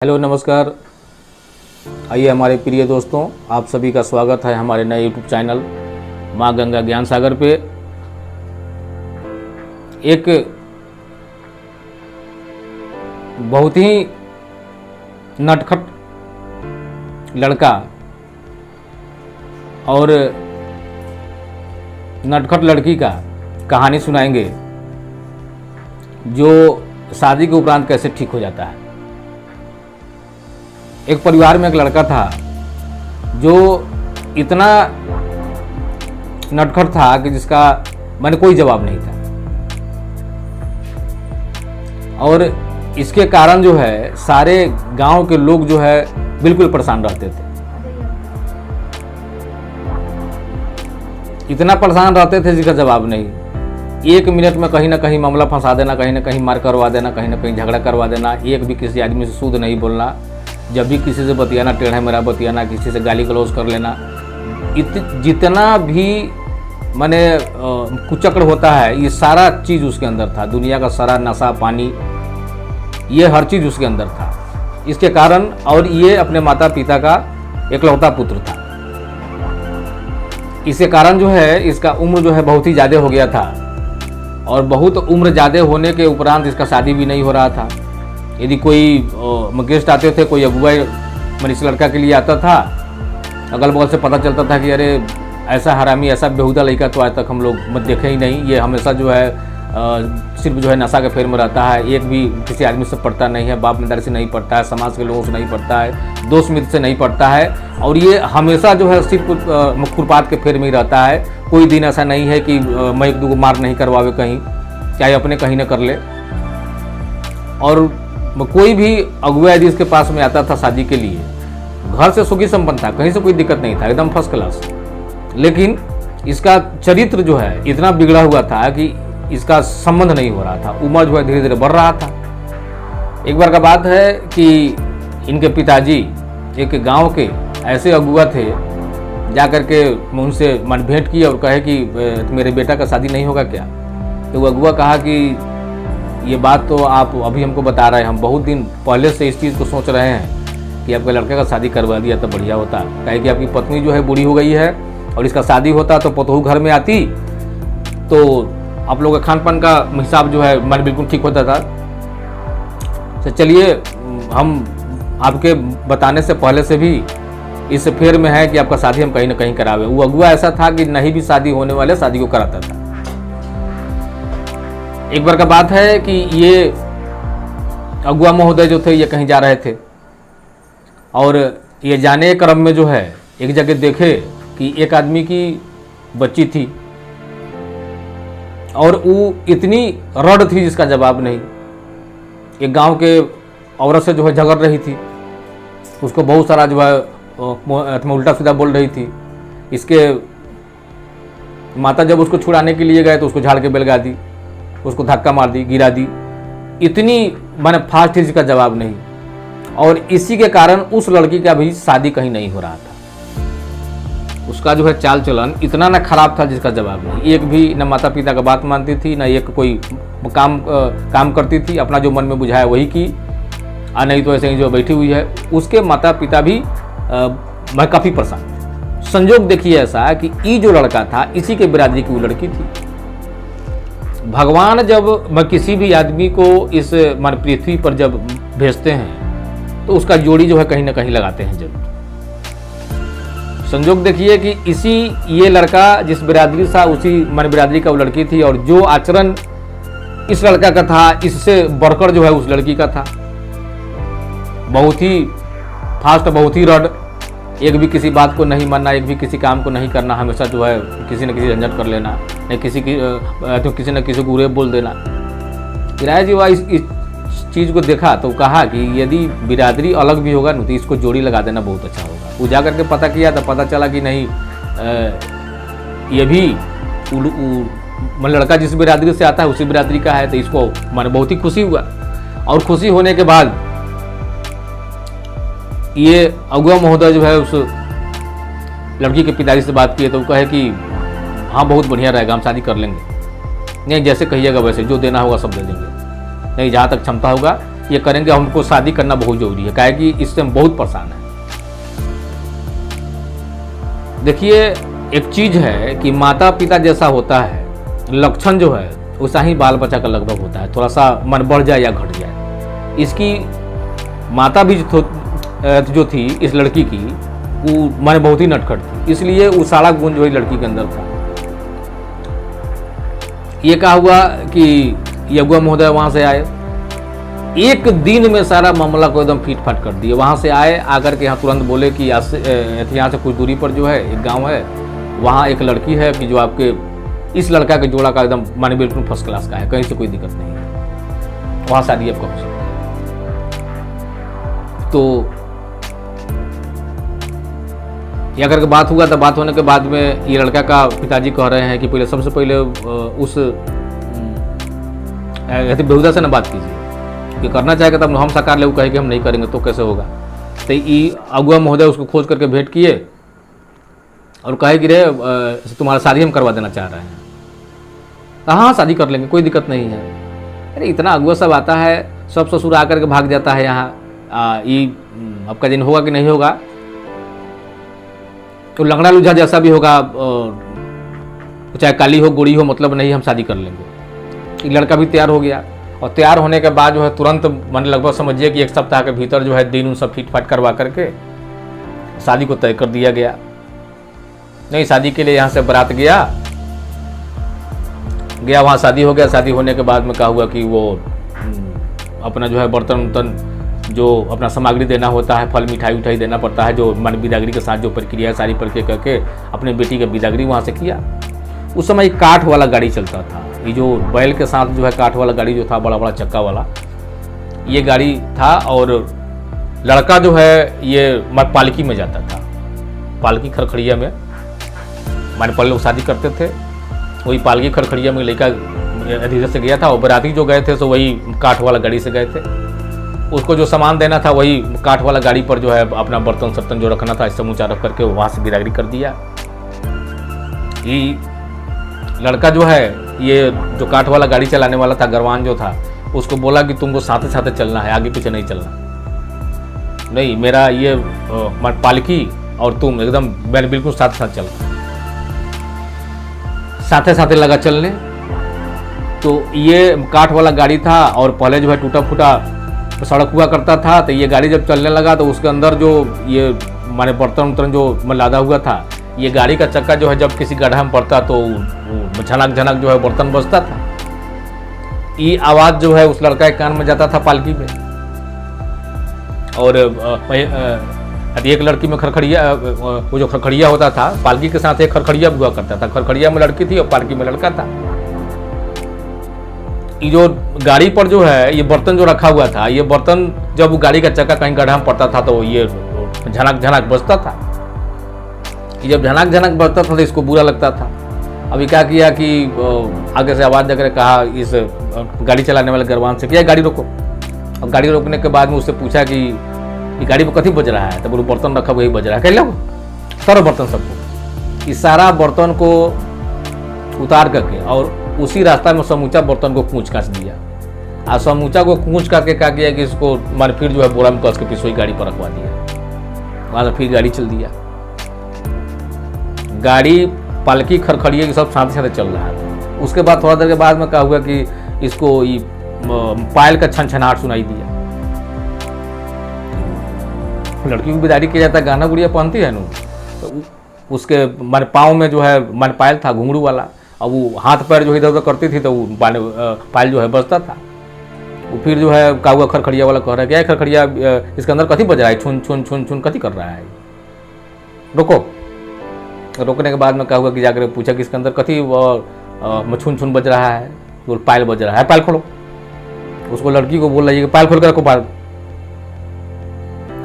Hello नमस्कार। आइए हमारे प्रिय दोस्तों, आप सभी का स्वागत है हमारे नए यूट्यूब चैनल माँ गंगा ज्ञान सागर पे। एक बहुत ही नटखट लड़का और नटखट लड़की का कहानी सुनाएंगे जो शादी के उपरांत कैसे ठीक हो जाता है। एक परिवार में एक लड़का था जो इतना नटखट था कि जिसका मैंने कोई जवाब नहीं था, और इसके कारण जो है सारे गांव के लोग जो है बिल्कुल परेशान रहते थे। इतना परेशान रहते थे जिसका जवाब नहीं। एक मिनट में कहीं ना कहीं मामला फंसा देना, कहीं ना कहीं मार करवा देना, कहीं ना कहीं झगड़ा करवा देना, एक भी किसी आदमी से शुद्ध नहीं बोलना, जब भी किसी से बतियाना टेढ़ा मेरा बतियाना, किसी से गाली गलौज कर लेना, जितना भी माने कुचक्र होता है ये सारा चीज़ उसके अंदर था। दुनिया का सारा नशा पानी ये हर चीज़ उसके अंदर था। इसके कारण, और ये अपने माता पिता का इकलौता पुत्र था, इसके कारण जो है इसका उम्र जो है बहुत ही ज़्यादा हो गया था, और बहुत उम्र ज़्यादा होने के उपरांत इसका शादी भी नहीं हो रहा था। यदि कोई गेस्ट आते थे, कोई अगुआ मैंने इस लड़का के लिए आता था, अगल बगल से पता चलता था कि अरे ऐसा हरामी, ऐसा बेहुदा लड़का तो आज तक हम लोग मत देखे ही नहीं। ये हमेशा जो है सिर्फ जो है नशा के फेर में रहता है, एक भी किसी आदमी से पढ़ता नहीं है, बाप दादा से नहीं पढ़ता है, समाज के लोगों से नहीं पढ़ता है, दोस्त मित्र से नहीं पढ़ता है, और ये हमेशा जो है सिर्फ खुरपात के फेर में ही रहता है। कोई दिन ऐसा नहीं है कि मैं एक दो मार नहीं करवावे कहीं, चाहे अपने कहीं न कर ले। और कोई भी अगुआ यदि इसके पास में आता था शादी के लिए, घर से सुखी संपन्न था, कहीं से कोई दिक्कत नहीं था, एकदम फर्स्ट क्लास, लेकिन इसका चरित्र जो है इतना बिगड़ा हुआ था कि इसका संबंध नहीं हो रहा था। उम्र जो है धीरे धीरे बढ़ रहा था। एक बार का बात है कि इनके पिताजी एक गांव के ऐसे अगुआ थे, जा करके उनसे मन भेंट की और कहे कि मेरे बेटा का शादी नहीं होगा क्या। तो वो अगुआ कहा कि ये बात तो आप अभी हमको बता रहे हैं, हम बहुत दिन पहले से इस चीज़ को सोच रहे हैं कि आपके लड़के का शादी करवा दिया तो बढ़िया होता। कहे कि आपकी पत्नी जो है बूढ़ी हो गई है, और इसका शादी होता तो पतोहू घर में आती तो आप लोगों का खान पान का हिसाब जो है मन बिल्कुल ठीक होता था। तो चलिए, हम आपके बताने से पहले से भी इस फेर में है कि आपका शादी हम कहीं ना कहीं करावे। वो अगुआ ऐसा था कि नहीं भी शादी होने वाले शादी को कराता था। एक बार का बात है कि ये अगुआ महोदय जो थे ये कहीं जा रहे थे, और ये जाने के क्रम में जो है एक जगह देखे कि एक आदमी की बच्ची थी, और वो इतनी रड़ थी जिसका जवाब नहीं। एक गांव के औरत से जो है झगड़ रही थी, उसको बहुत सारा जो है उल्टा सीधा बोल रही थी। इसके माता जब उसको छुड़ाने के लिए गए तो उसको झाड़ के बेलगा दी, उसको धक्का मार दी, गिरा दी। इतनी माने फास्ट थी जिसका जवाब नहीं, और इसी के कारण उस लड़की का भी शादी कहीं नहीं हो रहा था। उसका जो है चाल चलन इतना ना खराब था जिसका जवाब नहीं। एक भी न माता पिता का बात मानती थी, न एक कोई काम करती थी, अपना जो मन में बुझाया वही की, नहीं तो ऐसे ही जो बैठी हुई है। उसके माता पिता भी काफ़ी परेशान। संजोग देखिए ऐसा कि ये जो लड़का था इसी के बिरादरी की वो लड़की थी। भगवान जब किसी भी आदमी को इस मन पृथ्वी पर जब भेजते हैं तो उसका जोड़ी जो है कहीं ना कहीं लगाते हैं जरूर। संजोग देखिए कि इसी ये लड़का जिस बिरादरी था उसी मन बिरादरी का वो लड़की थी, और जो आचरण इस लड़का का था इससे बढ़कर जो है उस लड़की का था। बहुत ही फास्ट, बहुत ही रड, एक भी किसी बात को नहीं मानना, एक भी किसी काम को नहीं करना, हमेशा जो है किसी न किसी झंझट कर लेना, नहीं किसी न किसी को बुरे बोल देना। किराया जी वह इस चीज़ को देखा तो कहा कि यदि बिरादरी अलग भी होगा ना तो इसको जोड़ी लगा देना बहुत अच्छा होगा। वो जा करके पता किया तो पता चला कि नहीं, ये भी लड़का जिस बिरादरी से आता है उसी बिरादरी का है। तो इसको मैंने बहुत ही खुशी हुआ, और खुशी होने के बाद ये अगुआ महोदय जो है उस लड़की के पिताजी से बात किए तो वो कहे कि हाँ बहुत बढ़िया रहेगा, हम शादी कर लेंगे। नहीं, जैसे कहिएगा वैसे, जो देना होगा सब दे देंगे। नहीं, जहाँ तक क्षमता होगा ये करेंगे, हमको शादी करना बहुत जरूरी है, काहे कि इससे हम बहुत परेशान हैं। देखिए, एक चीज है कि माता पिता जैसा होता है, लक्षण जो है वैसा ही बाल बच्चा का लगभग होता है, थोड़ा सा मन बढ़ जाए या घट जाए। इसकी माता भी जो थी इस लड़की की, वो माने बहुत ही नटखट थी, इसलिए वो सारा गुण जो है लड़की के अंदर था। ये कहा हुआ कि यज्ञ महोदय वहाँ से आए, एक दिन में सारा मामला को एकदम फीट फाट कर दिए। वहाँ से आए, आकर के यहाँ तुरंत बोले कि यहाँ से कुछ दूरी पर जो है एक गांव है, वहाँ एक लड़की है कि जो आपके इस लड़का के जोड़ा का एकदम माने बिल्कुल फर्स्ट क्लास का है, कहीं से कोई दिक्कत नहीं है, वहाँ शादी आपका हो सकता है। तो ये अगर बात हुआ, तो बात होने के बाद में ये लड़का का पिताजी कह रहे हैं कि पहले सबसे पहले उस बेहुदा से ना बात कीजिए कि करना चाहेगा तब हम साकार ले, वो कहे कि हम नहीं करेंगे तो कैसे होगा। तो ये अगुआ महोदय उसको खोज करके भेंट किए और कहे कि रे तुम्हारा शादी हम करवा देना चाह रहे हैं। हाँ शादी कर लेंगे, कोई दिक्कत नहीं है। अरे इतना अगुआ सब आता है, सब ससुर आकर के भाग जाता है यहाँ, ये आपका दिन होगा कि नहीं होगा, तो लंगड़ा लुझा जैसा भी होगा, चाहे काली हो गोरी हो, मतलब नहीं, हम शादी कर लेंगे। ये लड़का भी तैयार हो गया और तैयार होने के बाद जो है तुरंत मैंने लगभग समझिए कि एक सप्ताह के भीतर जो है दिन उन सब फिट फाट करवा करके शादी को तय कर दिया गया। नहीं, शादी के लिए यहाँ से बारात गया, वहाँ शादी हो गया। शादी होने के बाद में कहा हुआ कि वो अपना जो है बर्तन उर्तन जो अपना सामग्री देना होता है, फल मिठाई उठाई देना पड़ता है, जो मन बिदागरी के साथ जो प्रक्रिया है सारी प्रक्रिया करके अपने बेटी का बिदागरी वहाँ से किया। उस समय काठ वाला गाड़ी चलता था, ये जो बैल के साथ जो है काठ वाला गाड़ी जो था, बड़ा बड़ा चक्का वाला, ये गाड़ी था। और लड़का जो है ये पालकी में जाता था, पालकी खरखड़िया में, हमारे पहले लोग शादी करते थे, वही पालकी खरखड़िया में लड़का धीरे से गया था। और बराती जो गए थे तो वही काठ वाला गाड़ी से गए थे, उसको जो सामान देना था वही काठ वाला गाड़ी पर जो है अपना बर्तन सर्तन जो रखना था इस समूचा रख करके वहाँ से बिदागरी कर दिया। ये लड़का जो है ये जो काठ वाला गाड़ी चलाने वाला था, गरवान जो था, उसको बोला कि तुमको साथ साथ चलना है, आगे पीछे नहीं चलना, नहीं मेरा ये पालकी और तुम एकदम मैंने बिल्कुल साथ साथ चलना। साथे साथे लगा चलने। तो ये काठ वाला गाड़ी था और पहले जो है टूटा फूटा सड़क हुआ करता था, तो ये गाड़ी जब चलने लगा तो उसके अंदर जो ये माने बर्तन उर्तन जो लादा हुआ था, ये गाड़ी का चक्का जो है जब किसी गड्ढा में पड़ता तो झनक झनक जो है बर्तन बजता था। ये आवाज़ जो है उस लड़का के कान में जाता था पालकी में। और एक लड़की में खरखड़िया, वो जो खरखड़िया होता था पालकी के साथ एक खरखड़िया हुआ करता था, खरखड़िया में लड़की थी और पालकी में लड़का था। ये जो गाड़ी पर जो है ये बर्तन जो रखा हुआ था, ये बर्तन जब गाड़ी का चक्का कहीं गड्ढा में पड़ता था तो ये झनक झनक बजता था। जब झनक झनक बजता था तो इसको बुरा लगता था। अभी क्या किया कि आगे से आवाज़ देकर कहा इस गाड़ी चलाने वाले गरवान से, क्या गाड़ी रोको। और गाड़ी रोकने के बाद में उससे पूछा कि ये गाड़ी पर कथी बज रहा है, तो बोलो बर्तन रखा वही बज रहा है। कह लो सारा बर्तन सबको, इस सारा बर्तन को उतार करके और उसी रास्ता में समूचा बर्तन को कूच काच दिया। और समूचा को कूच करके क्या किया कि इसको मान फिर जो है बोरा में कस के पिछोई गाड़ी पर रखवा दिया। वहाँ से फिर गाड़ी चल दिया। गाड़ी पालकी खरखड़िए की सब साथ साथ चल रहा था। उसके बाद थोड़ा देर के बाद में क्या हुआ कि इसको पायल का छनछनाहट सुनाई दिया। लड़की को बिदारी किया जाता, गाना गुड़िया पहनती है ना, तो उसके माने पाँव में जो है माने पायल था घुंघरू वाला, और वो हाथ पैर जो इधर उधर करती थी तो वो पायल जो है बजता था। वो फिर जो है काहुआ खरखड़िया वाला कह रहा है क्या है खरखड़िया, इसके अंदर कथी बज रहा है, छुन छुन छुन छुन कथी कर रहा है, रोको। रोकने के बाद में क्या हुआ कि जाकर पूछा कि इसके अंदर कथी छुन छुन बज रहा है, तो पायल बज रहा है, पायल खोलो। उसको लड़की को बोल रही है कि पायल खोल कर रखो पायल।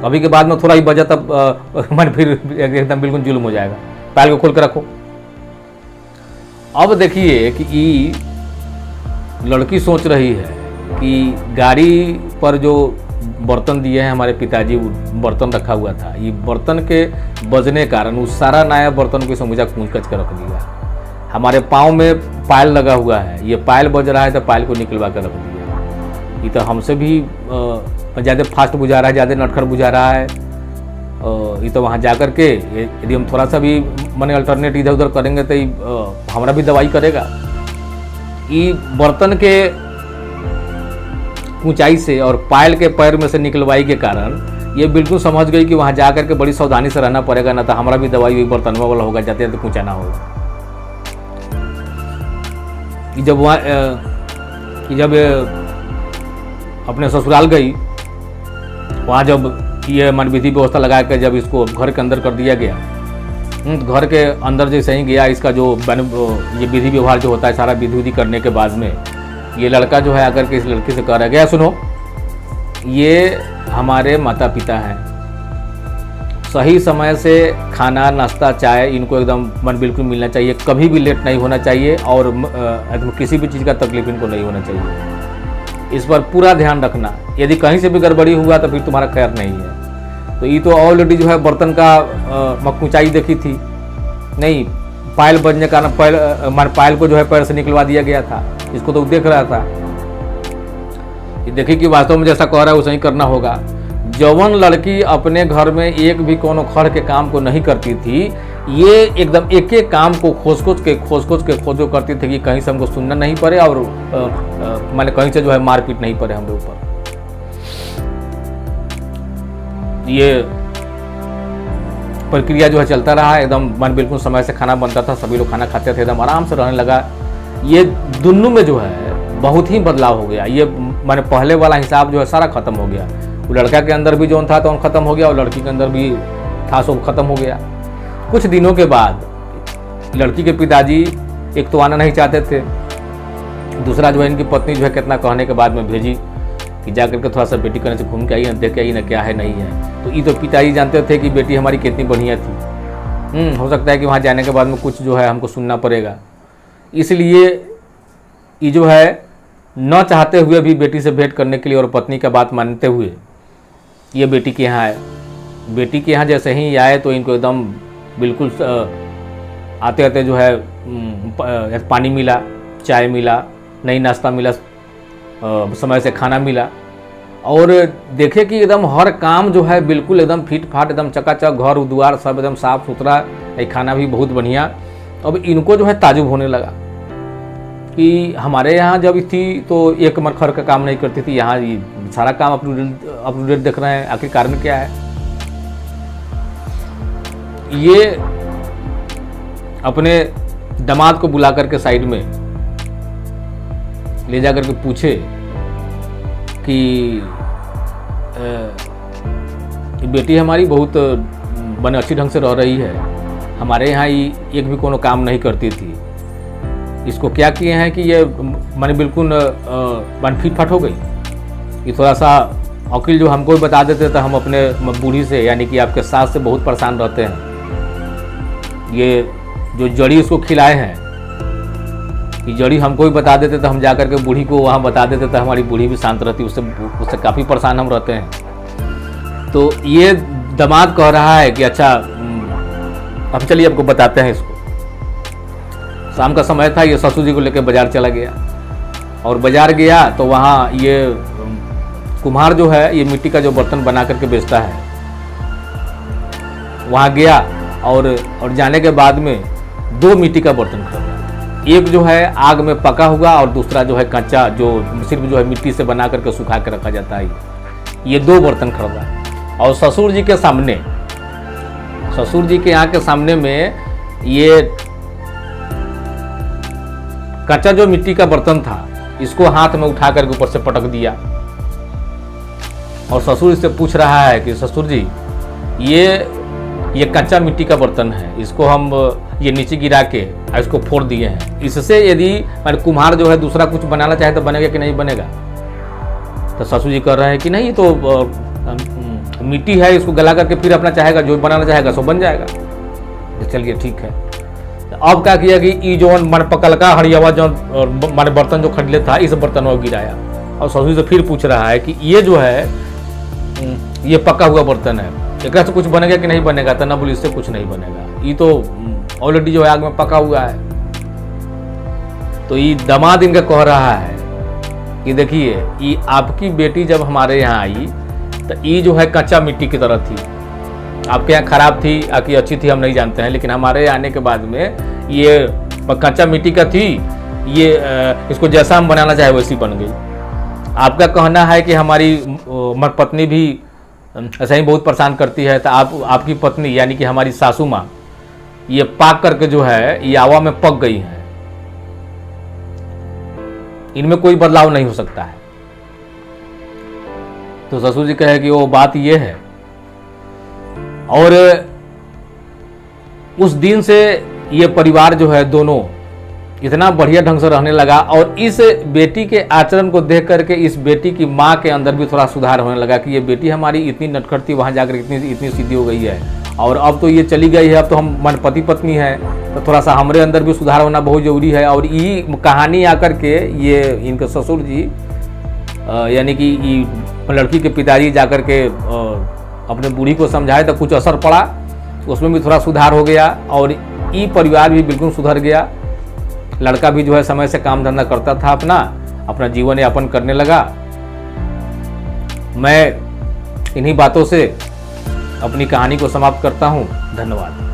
अभी के बाद में थोड़ा ही बजा तब मन फिर एकदम बिल्कुल जुल्म हो जाएगा, पायल को खोल कर रखो। अब देखिए कि लड़की सोच रही है कि गाड़ी पर जो बर्तन दिए हैं हमारे पिताजी, बर्तन रखा हुआ था, ये बर्तन के बजने कारण उस सारा नया बर्तन को समूचा कूच कच कर रख दिया। हमारे पाँव में पायल लगा हुआ है, ये पायल बज रहा है तो पायल को निकलवा कर रख दिया। ये तो हमसे भी ज़्यादा फास्ट बुझा रहा है, ज़्यादा नटखट बुझा रहा है। ये तो वहाँ जा कर के यदि हम थोड़ा सा भी माने अल्टरनेट इधर उधर करेंगे तो हमारा भी दवाई करेगा। ये बर्तन के ऊंचाई से और पायल के पैर में से निकलवाई के कारण ये बिल्कुल समझ गई कि वहाँ जा कर के बड़ी सावधानी से रहना पड़ेगा, ना तो हमारा भी दवाई वही बर्तनवा वाला होगा, जाते जाते पहुँचाना होगा। जब वहाँ जब अपने ससुराल गई, वहाँ जब ये मन विधि व्यवस्था लगा के जब इसको घर के अंदर कर दिया गया, घर के अंदर जैसे ही गया, इसका जो ये विधि व्यवहार जो होता है सारा विधि विधि करने के बाद में ये लड़का जो है आकर के इस लड़की से कह रहा गया, सुनो ये हमारे माता पिता हैं, सही समय से खाना नाश्ता चाय इनको एकदम मन बिल्कुल मिलना चाहिए, कभी भी लेट नहीं होना चाहिए और किसी भी चीज़ का तकलीफ इनको नहीं होना चाहिए। इस पर पूरा ध्यान रखना, यदि कहीं से भी गड़बड़ी हुआ तो फिर तुम्हारा खैर नहीं है। तो ये तो ऑलरेडी जो है बर्तन का ऊंचाई देखी थी, नहीं पायल बजने का पायल को जो है पैर से निकलवा दिया गया था, इसको तो देख रहा था। ये देखिए कि वास्तव में जैसा कह रहा है वैसा ही करना होगा। जवन लड़की अपने घर में एक भी कोनो खड़ के काम को नहीं करती थी, ये एकदम एक एक काम को खोज करती थी कि कहीं से हमको सुनना नहीं पड़े और माने कहीं से जो है मारपीट नहीं पड़े हमारे ऊपर। ये प्रक्रिया जो है चलता रहा, एकदम मन बिल्कुल समय से खाना बनता था, सभी लोग खाना खाते थे, एकदम आराम से रहने लगा। ये दोनों में जो है बहुत ही बदलाव हो गया। ये माने पहले वाला हिसाब जो है सारा खत्म हो गया। वो लड़का के अंदर भी जो था तो खत्म हो गया और लड़की के अंदर भी था सो खत्म हो गया। कुछ दिनों के बाद लड़की के पिताजी एक तो आना नहीं चाहते थे, दूसरा जो है इनकी पत्नी जो है कितना कहने के बाद में भेजी कि जा करके थोड़ा सा बेटी करने से घूम के आई ना, देख के आई ना क्या है नहीं है। तो ये तो पिताजी जानते थे कि बेटी हमारी कितनी बढ़िया थी। हो सकता है कि वहाँ जाने के बाद में कुछ जो है हमको सुनना पड़ेगा, इसलिए ये जो है न चाहते हुए भी बेटी से भेंट करने के लिए और पत्नी का बात मानते हुए ये बेटी के यहाँ आए। बेटी के यहाँ जैसे ही आए तो इनको एकदम बिल्कुल आते आते जो है पानी मिला, चाय मिला, नई नाश्ता मिला, समय से खाना मिला और देखे कि एकदम हर काम जो है बिल्कुल एकदम फिट फाट, एकदम चकाचक, घर द्वार सब एकदम साफ सुथरा, खाना भी बहुत बढ़िया। अब इनको जो है ताजुब होने लगा कि हमारे यहाँ जब थी तो एक मरखर का काम नहीं करती थी, यहाँ सारा काम अपटूडेट देख रहे हैं, आखिर कारण क्या है। ये अपने दामाद को बुला करके साइड में ले जा करके पूछे कि बेटी हमारी बहुत बने अच्छी ढंग से रह रही है, हमारे यहाँ एक भी कोनो काम नहीं करती थी, इसको क्या किए हैं कि ये माने बिल्कुल मन फिट फाट हो गई। ये थोड़ा सा वकील जो हमको भी बता देते तो हम अपने बूढ़ी से यानी कि आपके सास से बहुत परेशान रहते हैं। ये जो जड़ी उसको खिलाए हैं, ये जड़ी हमको भी बता देते तो हम जाकर के बूढ़ी को वहाँ बता देते तो हमारी बूढ़ी भी शांत रहती, उससे काफ़ी परेशान हम रहते हैं। तो ये दामाद कह रहा है कि अच्छा अब चलिए आपको बताते हैं इसको। शाम का समय था, ये ससुर जी को लेकर बाजार चला गया और बाजार गया तो वहाँ ये कुम्हार जो है ये मिट्टी का जो बर्तन बना करके बेचता है, वहाँ गया और जाने के बाद में दो मिट्टी का बर्तन खरीदा। एक जो है आग में पका हुआ और दूसरा जो है कच्चा, जो सिर्फ जो है मिट्टी से बना करके सुखा के रखा जाता है। ये दो बर्तन खरीदा और ससुर जी के सामने, ससुर जी के यहाँ के सामने में ये कच्चा जो मिट्टी का बर्तन था इसको हाथ में उठा करके ऊपर से पटक दिया और ससुर इससे पूछ रहा है कि ससुर जी ये कच्चा मिट्टी का बर्तन है, इसको हम ये नीचे गिरा के इसको फोड़ दिए हैं, इससे यदि कुम्हार जो है दूसरा कुछ बनाना चाहे तो बनेगा कि नहीं बनेगा। तो ससुर जी कह रहे हैं कि नहीं तो मिट्टी है, इसको गला करके फिर अपना चाहेगा, जो बनाना चाहेगा सो बन जाएगा। तो चलिए ठीक है। अब क्या किया कि ये जो मन पकल का हरियावा जो माने बर्तन जो खरीदले था इस बर्तन में गिराया और ससुर से फिर पूछ रहा है कि ये जो है ये पका हुआ बर्तन है, एक से कुछ बनेगा कि नहीं बनेगा। तो ना बोली इससे कुछ नहीं बनेगा, ये तो ऑलरेडी जो है आग में पका हुआ है। तो ये दामाद इनका कह रहा है कि देखिए ये आपकी बेटी जब हमारे यहाँ आई तो ये जो है कच्चा मिट्टी की तरह थी। आपके यहाँ खराब थी कि अच्छी थी हम नहीं जानते हैं, लेकिन हमारे आने के बाद में ये कच्चा मिट्टी का थी, ये इसको जैसा हम बनाना चाहे वैसी बन गई। आपका कहना है कि हमारी पत्नी भी ऐसा ही बहुत परेशान करती है, तो आपकी पत्नी यानी कि हमारी सासू माँ ये पाक करके जो है ये आवा में पक गई है, इनमें कोई बदलाव नहीं हो सकता है। तो ससुर जी कहे कि वो बात ये है। और उस दिन से ये परिवार जो है दोनों इतना बढ़िया ढंग से रहने लगा, और इस बेटी के आचरण को देख करके इस बेटी की माँ के अंदर भी थोड़ा सुधार होने लगा कि ये बेटी हमारी इतनी नटखट थी, वहाँ जाकर इतनी सीधी हो गई है, और अब तो ये चली गई है, अब तो हम मन पति पत्नी है, तो थोड़ा सा हमारे अंदर भी सुधार होना बहुत ज़रूरी है। और ये कहानी आकर के ये इनके ससुर जी यानी कि लड़की के पिताजी जाकर के अपने बूढ़ी को समझाए तो कुछ असर पड़ा, उसमें भी थोड़ा सुधार हो गया, और ये परिवार भी बिल्कुल सुधर गया। लड़का भी जो है समय से काम धंधा करता था, अपना जीवन यापन करने लगा। मैं इन्हीं बातों से अपनी कहानी को समाप्त करता हूँ। धन्यवाद।